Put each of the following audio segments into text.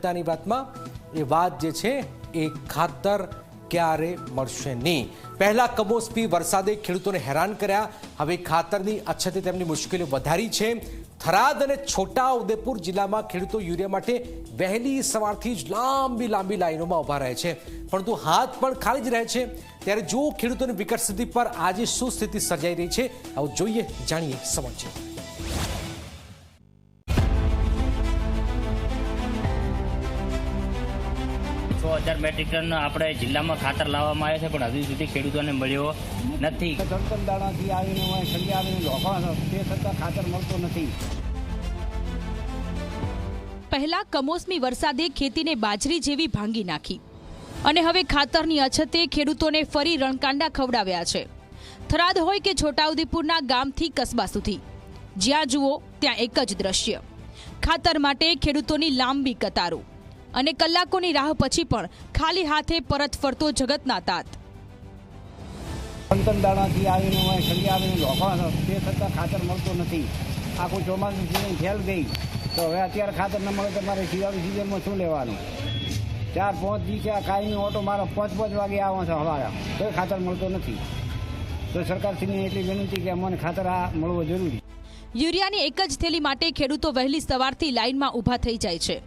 ચિંતાની વાતમાં એ વાત જે છે એ ખાતર ક્યારે મળશે નહીં। પહેલા કમોસમી વરસાદે ખેડૂતોને હેરાન કર્યા, હવે ખાતરની અછતે તેમની મુશ્કેલીઓ વધારી છે। થરાદ અને છોટાઉદેપુર જિલ્લામાં ખેડૂતો યુરિયા માટે વહેલી સવારથી જ લાંબી લાઈનોમાં ઊભા રહે છે, પરંતુ હાથ પણ ખાલી જ રહે છે। ત્યારે જો ખેડૂતોની વિકટ સ્થિતિ પર આજે શું સ્થિતિ સર્જાઈ રહી છે, આવું જોઈએ, જાણીએ, સમજીએ। 6000 મેટ્રિક ટન આપણે જિલ્લામાં ખાતર લાવવામાં આવ્યા છે, પણ હજુ સુધી ખેડૂતોને મળ્યો નથી। ધરકંદાણાથી આવીને સંજે આવીને લોભા તે છતાં ખાતર મળતો નથી। પહેલા કમોસમી વરસાદે ખેતીને બાજરી જેવી ભાંગી નાખી અને હવે ખાતરની અછતે ખેડૂતોને ફરી રણકાંડા ખવડાવ્યા છે। થરાદ હોય કે છોટાઉદેપુરના ગામથી કસ્બા સુધી, જ્યાં જુઓ ત્યાં એક જ દ્રશ્ય, ખાતર માટે ખેડૂતોની લાંબી કતારો અને કલાકોની રાહ પછી પણ ખાલી હાથે પરત ફરતો જગતના તાત। ધરકંદાણાથી આવીને સંજે આવીને લોભા તે છતાં ખાતર મળતો નથી। આખું ચોમાસું સિઝન ફેલ ગઈ, તો હવે અત્યારે ખાતર ન મળે તો મારે શિયાળુ સિઝનમાં શું લેવાનું? 4-5 દિવસે કાયમી ઓટો મારો 5-5 વાગે આવો છે સવારે, કોઈ ખાતર મળતો નથી। તો સરકારશ્રીને એટલી વિનંતી કે અમને ખાતર આ મળવો જરૂરી। યુરિયાની એક જ થેલી માટે ખેડૂતો વહેલી સવારથી લાઇનમાં ઊભા થઈ જાય છે।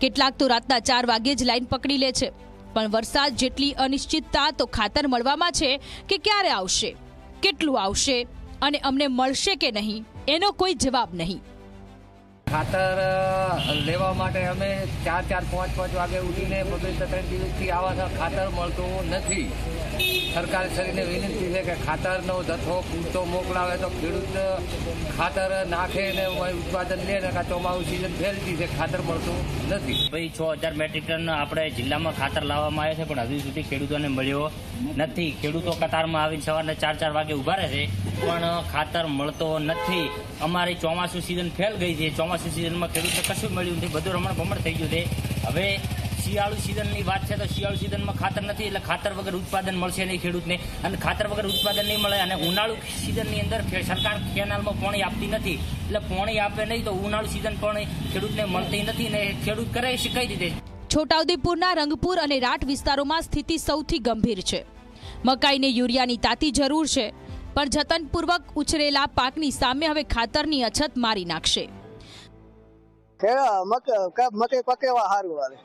કેટલાક તો રાતના 4 વાગે જ લાઇન પકડી લે છે, પણ વરસાદ જેટલી અનિશ્ચિતતા તો ખાતર મળવામાં છે કે ક્યારે આવશે, કેટલું આવશે અને અમને મળશે કે નહીં, એનો કોઈ જવાબ નહીં। ખાતર લેવા માટે અમે 4-5 વાગે ઉઠીને 3 દિવસથી આવા છે, ખાતર મળતું નથી। સરકારશ્રીને વિનંતી છે કે ખાતરનો જથ્થો પૂરતો મોકલાવે તો ખેડૂત ખાતર નાખે ને ઉત્પાદન લે ને, ચોમાસું સિઝન ફેલતી છે, ખાતર મળતું નથી। ભાઈ 6000 મેટ્રિક ટન આપણે જિલ્લામાં ખાતર લાવવામાં આવ્યા છે, પણ હજુ સુધી ખેડૂતોને મળ્યો નથી। ખેડૂતો કતારમાં આવીને સવારના 4 વાગે ઊભા રહે છે, પણ ખાતર મળતો નથી। અમારી ચોમાસું સિઝન ફેલ ગઈ છે, ચોમાસું સિઝનમાં ખેડૂતને કશું મળ્યું નથી, બધું રમણ થઈ ગયું છે। હવે શિયાળુ સિઝનની વાત છે તો શિયાળુ સિઝનમાં ખાતર નથી, એટલે ખાતર વગર ઉત્પાદન મળશે નહીં ખેડૂતને, અને ખાતર વગર ઉત્પાદન નહીં મળે અને ઉનાળુ સિઝનની અંદર સરકાર કેનાલમાં પાણી આપતી નથી, એટલે પાણી આપે નહીં તો ઉનાળુ સિઝન પણ ખેડૂતને મળતી નથી ને ખેડૂત કરે છે કઈ રીતે? છોટાઉદેપુરના રંગપુર અને રાટ વિસ્તારોમાં સ્થિતિ સૌથી ગંભીર છે। મકાઈને યુરિયાની તાતી જરૂર છે, પણ જતનપૂર્વક ઉછરેલા પાકની સામે હવે ખાતરની અછત મારી નાખશે। મકઈ પકેવા સારું આવે,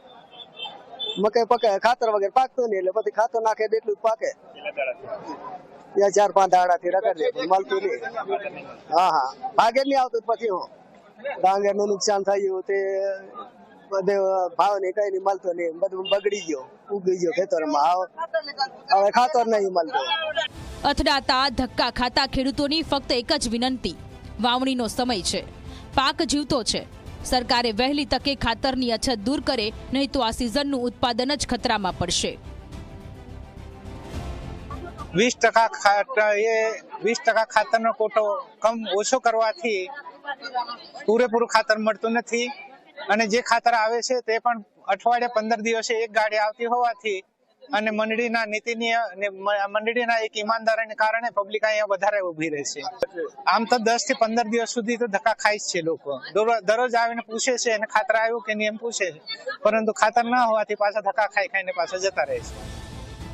મકઈ પકે ખાતર વગર પાકતું નહીં, એટલે પછી ખાતર નાખે એટલું પાકે। 4-5 દાડાથી રખડે મળતું નહીં। હા ભાગે નહીં આવતું, પછી હું ડાંગરનું નુકસાન થયું, તે બધે ભાવ નહીં, કઈ નહીં મળતું નહીં, બધું બગડી ગયો, ઉગી ગયો ખેતરમાં, હવે ખાતર નહીં મળતું। અથડાતા ધક્કા ખાતા ખેડૂતોની ફક્ત એક જ વિનંતી, વાવણીનો સમય છે, પાક જીવતો છે, સરકારે વહેલી તકે ખાતરની અછત દૂર કરે, નહીં તો આ સિઝનનું ઉત્પાદન જ ખતરામાં પડશે। 20% ખાતરનો કોટો ઓછો કરવાથી પૂરેપૂરું ખાતર મળતું નથી, અને જે ખાતર આવે છે તે પણ અઠવાડિયે 15 દિવસે એક ગાડી આવતી હોવાથી અને મંડળીના એક ઈમાનદારીને કારણે પબ્લિક અહીંયા વધારે ઉભી રહેશે। આમ તો 10 થી 15 દિવસ સુધી તો ધક્કા ખાય છે લોકો, દરરોજ આવીને પૂછે છે અને ખાતર આવ્યું કે નહીં એમ પૂછે છે, પરંતુ ખાતર ના હોવાથી પાછા ધક્કા ખાઈને પાછા જતા રહે છે।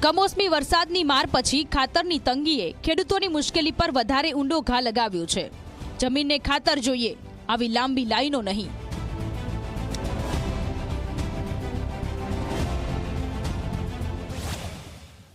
કમોસમી વરસાદની માર પછી ખાતરની તંગીએ ખેડૂતોની મુશ્કેલી પર વધારે ઊંડો ઘા લગાવ્યો છે। જમીનને ખાતર જોઈએ, આવી લાંબી લાઈનો નહીં।